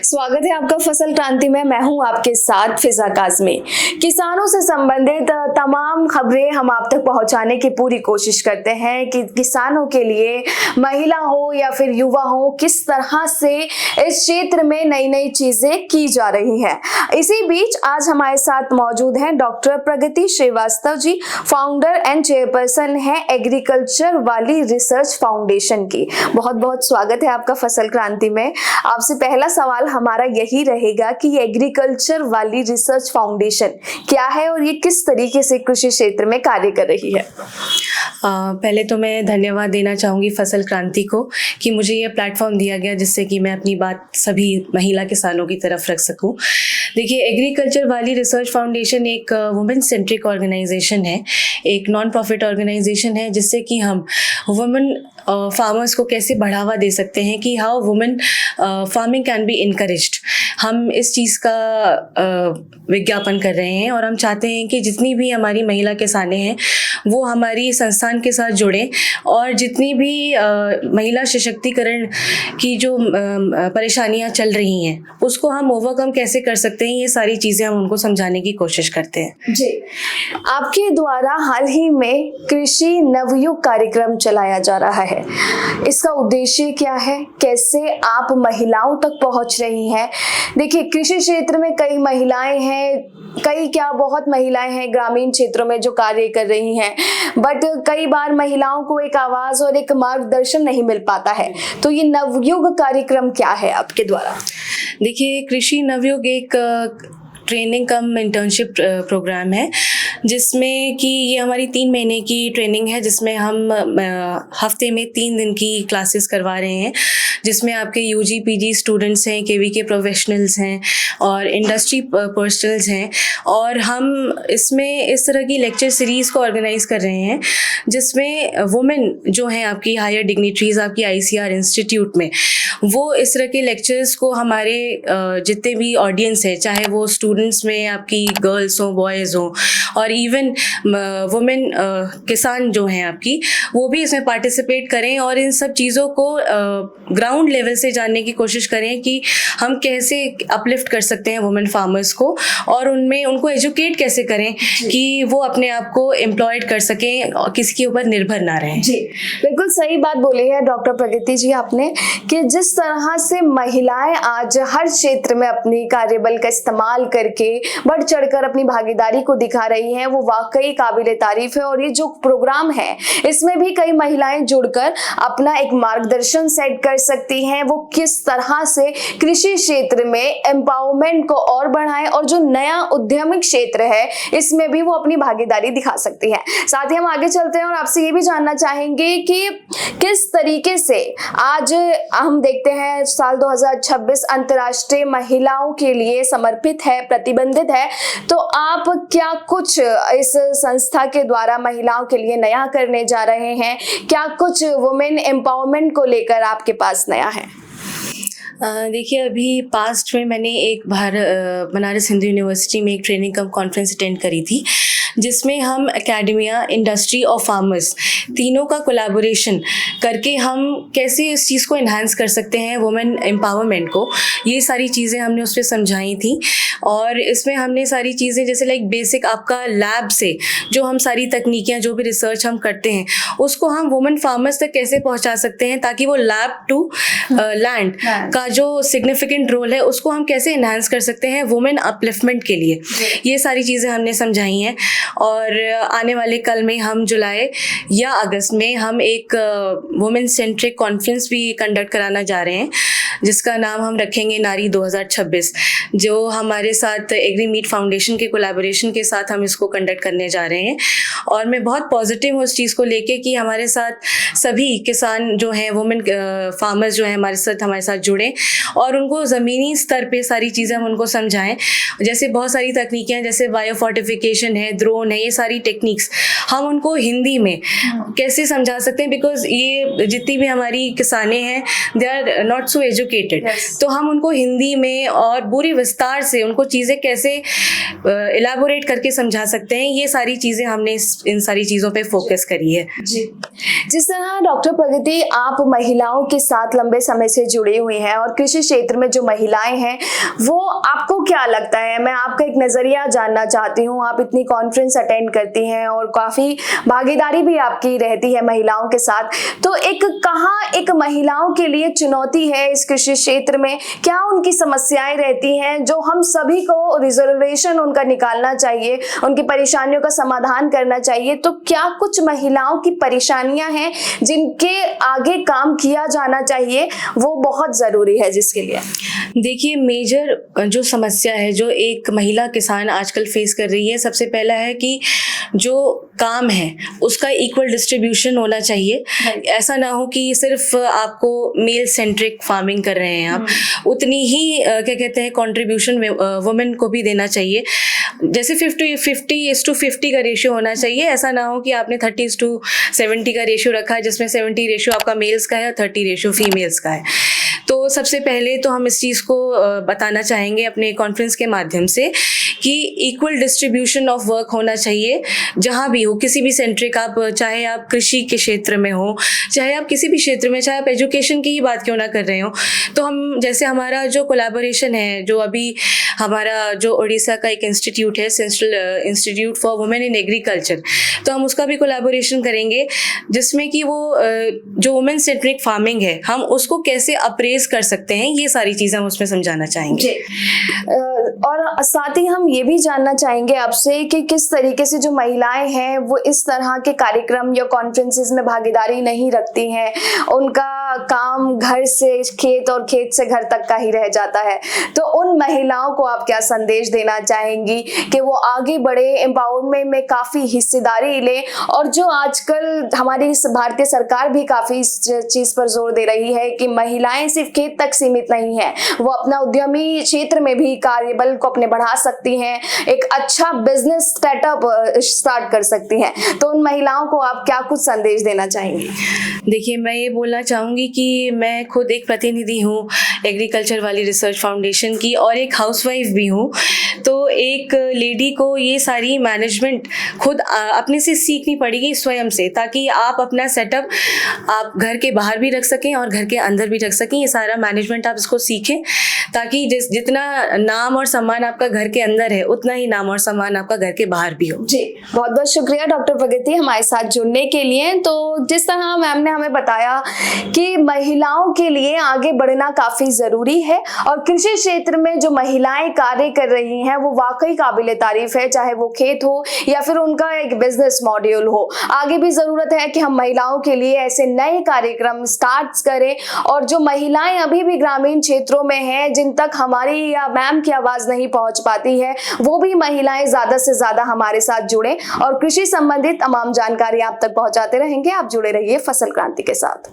स्वागत है आपका फसल क्रांति में। मैं हूं आपके साथ फिजा काज़मी। किसानों से संबंधित तमाम खबरें हम आप तक पहुंचाने की पूरी कोशिश करते हैं कि किसानों के लिए, महिला हो या फिर युवा हो, किस तरह से इस क्षेत्र में नई नई चीजें की जा रही हैं। इसी बीच आज हमारे साथ मौजूद हैं doctor Pragati Srivastava ji, founder and chairperson है एग्रीकल्चर वाली रिसर्च फाउंडेशन की। बहुत बहुत स्वागत है आपका फसल क्रांति में। आपसे पहला सवाल हमारा यही रहेगा कि एग्रीकल्चर वाली रिसर्च फाउंडेशन क्या है और ये किस तरीके से कृषि क्षेत्र में कार्य कर रही है। पहले तो मैं धन्यवाद देना चाहूँगी फसल क्रांति को कि मुझे ये प्लेटफॉर्म दिया गया जिससे कि मैं अपनी बात सभी महिला किसानों की तरफ रख सकूँ। देखिए, एग्रीकल्चर वाली रिसर्च फाउंडेशन एक वुमेन सेंट्रिक ऑर्गेनाइजेशन है, एक नॉन प्रॉफिट ऑर्गेनाइजेशन है, जिससे कि हम वुमेन फार्मर्स को कैसे बढ़ावा दे सकते हैं कि how women farming can be encouraged. हम इस चीज़ का विज्ञापन कर रहे हैं और हम चाहते हैं कि जितनी भी हमारी महिला किसानें हैं वो हमारी संस्थान के साथ जुड़ें और जितनी भी महिला सशक्तिकरण की जो परेशानियां चल रही हैं उसको हम ओवरकम कैसे कर सकते हैं, ये सारी चीज़ें हम उनको समझाने की कोशिश करते हैं। जी, आपके द्वारा हाल ही में कृषि नवयुग कार्यक्रम चलाया जा रहा है। इसका उद्देश्य क्या है, कैसे आप महिलाओं तक पहुंच रही हैं? देखिए, कृषि क्षेत्र में कई महिलाएं हैं, बहुत महिलाएं हैं ग्रामीण क्षेत्रों में जो कार्य कर रही हैं, बट कई बार महिलाओं को एक आवाज और एक मार्गदर्शन नहीं मिल पाता है। तो ये नवयुग कार्यक्रम क्या है आपके द्वारा? देखिए, कृषि नवयुग एक ट्रेनिंग कम इंटर्नशिप प्रोग्राम है जिसमें कि ये हमारी 3 महीने की ट्रेनिंग है, जिसमें हम हफ्ते में 3 दिन की क्लासेस करवा रहे हैं, जिसमें आपके यूजी पीजी स्टूडेंट्स हैं, केवी के प्रोफेशनल्स हैं और इंडस्ट्री पर्सनल्स हैं। और हम इसमें इस तरह की लेक्चर सीरीज़ को ऑर्गेनाइज कर रहे हैं जिसमें वुमेन जो हैं आपकी हायर डिग्निटरीज आपकी आईसीआर इंस्टीट्यूट में, वो इस तरह के लेक्चर्स को हमारे जितने भी ऑडियंस है, चाहे वो स्टूडेंट्स में आपकी गर्ल्स हो, बॉयज़ हो और इवन वुमेन किसान जो हैं आपकी, वो भी इसमें पार्टिसिपेट करें और इन सब चीज़ों को ग्राउंड लेवल से जानने की कोशिश करें कि हम कैसे अपलिफ्ट कर सकते हैं वुमेन फार्मर्स को और उनको एजुकेट कैसे करें कि वो अपने आप को एम्प्लॉयड कर सकें और किसी के ऊपर निर्भर ना रहें। जी, बिल्कुल सही बात बोली है डॉक्टर प्रगति जी आपने कि जिस तरह से महिलाएं आज हर क्षेत्र में अपनी कार्यबल का इस्तेमाल करके बढ़ चढ़कर अपनी भागीदारी को दिखा रही हैं, वो वाकई काबिले तारीफ है। और ये जो प्रोग्राम है इसमें भी कई महिलाएं जुड़कर अपना एक मार्गदर्शन सेट कर सकती हैं, वो किस तरह से कृषि क्षेत्र में एम्पावरमेंट को और बढ़ाएं और जो नया उद्यमिक क्षेत्र है इसमें भी वो अपनी भागीदारी दिखा सकती है। साथ ही हम आगे चलते हैं और आपसे ये भी जानना चाहेंगे कि किस तरीके से आज हम देखते हैं साल 2026 अंतर्राष्ट्रीय महिलाओं के लिए समर्पित है, प्रतिबंधित है, तो आप क्या कुछ इस संस्था के द्वारा महिलाओं के लिए नया करने जा रहे हैं? क्या कुछ वुमेन एम्पावरमेंट को लेकर आपके पास नया है? देखिए, अभी पास्ट में मैंने एक बनारस हिंदू यूनिवर्सिटी में एक ट्रेनिंग कम कॉन्फ्रेंस अटेंड करी थी जिसमें हम एकेडमिया, इंडस्ट्री और फार्मर्स तीनों का कोलैबोरेशन करके हम कैसे इस चीज़ को इन्हांस कर सकते हैं वुमेन एम्पावरमेंट को, ये सारी चीज़ें हमने उस पर समझाई थी। और इसमें हमने सारी चीज़ें जैसे लाइक बेसिक आपका लैब से जो हम सारी तकनीकियाँ जो भी रिसर्च हम करते हैं उसको हम वुमेन फार्मर्स तक कैसे पहुँचा सकते हैं ताकि वो लैब टू लैंड का जो सिग्निफिकेंट रोल है उसको हम कैसे इन्हांस कर सकते हैं वुमेन अपलिफ्टमेंट के लिए, ये सारी चीज़ें हमने समझाई हैं। और आने वाले कल में हम जुलाई या अगस्त में हम एक वुमेन सेंट्रिक कॉन्फ्रेंस भी कंडक्ट कराना जा रहे हैं जिसका नाम हम रखेंगे नारी 2026, जो हमारे साथ एग्री मीट फाउंडेशन के कोलैबोरेशन के साथ हम इसको कंडक्ट करने जा रहे हैं। और मैं बहुत पॉजिटिव हूँ उस चीज़ को लेके कि हमारे साथ सभी किसान जो हैं, वुमेन फार्मर्स जो हैं हमारे साथ जुड़ें और उनको ज़मीनी स्तर पे सारी चीज़ें हम उनको समझाएं। जैसे बहुत सारी तकनीकें जैसे बायो फोर्टिफिकेशन है, ड्रोन है, ये सारी टेक्निक्स हम उनको हिंदी में कैसे समझा सकते हैं, बिकॉज ये जितनी भी हमारी किसानें हैं they are not so educated, तो हम उनको हिंदी में और पूरी विस्तार से उनको चीज़ें कैसे इलाबोरेट करके समझा सकते हैं, ये सारी चीज़ें हमने इन सारी चीज़ों पे फोकस करी है। जी, जिस तरह डॉक्टर प्रगति आप महिलाओं के साथ लंबे समय से जुड़ी हुई हैं और कृषि क्षेत्र में जो महिलाएं हैं वो आपको क्या लगता है, मैं आपका एक नजरिया जानना चाहती हूँ। आप इतनी कॉन्फ्रेंस अटेंड करती हैं और काफी भागीदारी भी आपकी रहती है महिलाओं के साथ, तो एक महिलाओं के लिए चुनौती है इस कृषि क्षेत्र में, क्या उनकी समस्याएं रहती हैं जो हम सभी को रिजर्वेशन उनका निकालना चाहिए, उनकी परेशानियों का समाधान करना चाहिए, तो क्या कुछ महिलाओं की परेशानियां हैं जिनके आगे काम किया जाना चाहिए, वो बहुत जरूरी है जिसके लिए? देखिए, मेजर जो समस्या है जो एक महिला किसान आजकल फेस कर रही है, सबसे पहला है कि जो काम है उसका इक्वल डिस्ट्रीब्यूशन होना चाहिए। ऐसा ना हो कि सिर्फ आपको मेल सेंट्रिक फार्मिंग कर रहे हैं आप, उतनी ही क्या कहते हैं कंट्रीब्यूशन वुमेन को भी देना चाहिए। जैसे 50-50 का रेशियो होना चाहिए। ऐसा ना हो कि आपने 30-70 का रेशियो रखा है, जिसमें 70 रेशियो आपका मेल्स का है और 30 रेशियो फीमेल्स का है। तो सबसे पहले तो हम इस चीज़ को बताना चाहेंगे अपने कॉन्फ्रेंस के माध्यम से कि इक्वल डिस्ट्रीब्यूशन ऑफ वर्क होना चाहिए जहाँ भी हो, किसी भी सेंट्रिक, आप चाहे आप कृषि के क्षेत्र में हो, चाहे आप किसी भी क्षेत्र में, चाहे आप एजुकेशन की ही बात क्यों ना कर रहे हो। तो हम जैसे हमारा जो कोलैबोरेशन है, जो अभी हमारा जो उड़ीसा का एक इंस्टीट्यूट है, central institute for women in agriculture, तो हम उसका भी कोलैबोरेशन करेंगे, जिसमें कि वो जो वुमेन सेंट्रिक फार्मिंग है हम उसको कैसे अप्रेज कर सकते हैं, ये सारी चीज़ें हम उसमें समझाना चाहेंगे। और साथ ही हम ये भी जानना चाहेंगे आपसे कि किस तरीके से जो महिलाएं हैं वो इस तरह के कार्यक्रम या कॉन्फ्रेंसेस में भागीदारी नहीं रखती हैं, उनका काम घर से खेत और खेत से घर तक का ही रह जाता है, तो उन महिलाओं को आप क्या संदेश देना चाहेंगी कि वो आगे बढ़े, एम्पावरमेंट में काफी हिस्सेदारी ले, और जो आजकल हमारी भारतीय सरकार भी काफी इस चीज पर जोर दे रही है कि महिलाएं सिर्फ खेत तक सीमित नहीं है, वो अपना उद्यमी क्षेत्र में भी कार्यबल को अपने बढ़ा सकती हैं, एक अच्छा बिजनेस स्टार्टअप स्टार्ट कर सकती हैं, तो उन महिलाओं को आप क्या कुछ संदेश देना चाहेंगी? देखिए, मैं ये बोलना चाहूँगी कि मैं खुद एक प्रतिनिधि हूँ एग्रीकल्चर वाली रिसर्च फाउंडेशन की और एक हाउसवाइफ भी हूँ। तो एक लेडी को ये सारी मैनेजमेंट खुद अपने से सीखनी पड़ेगी स्वयं से, ताकि आप अपना सेटअप आप घर के बाहर भी रख सकें और घर के अंदर भी रख सकें। ये सारा मैनेजमेंट आप इसको सीखें, ताकि जितना नाम और सम्मान आपका घर के अंदर है उतना ही नाम और सम्मान आपका घर के बाहर भी हो। जी, बहुत बहुत शुक्रिया डॉक्टर प्रगति हमारे साथ जुड़ने के लिए। तो जिस तरह मैम ने हमें बताया कि महिलाओं के लिए आगे बढ़ना काफी जरूरी है और कृषि क्षेत्र में जो महिलाएं कार्य कर रही हैं वो वाकई काबिले तारीफ है, चाहे वो खेत हो या फिर उनका एक बिजनेस मॉड्यूल हो। आगे भी जरूरत है कि हम महिलाओं के लिए ऐसे नए कार्यक्रम स्टार्ट करें, और जो महिलाएं अभी भी ग्रामीण क्षेत्रों में हैं जिन तक हमारी या मैम की आवाज नहीं पहुंच पाती है, वो भी महिलाएं ज्यादा से ज्यादा हमारे साथ जुड़े और कृषि संबंधित तमाम जानकारी आप तक पहुंचाते रहेंगे। आप जुड़े रहिए फसल क्रांति के साथ।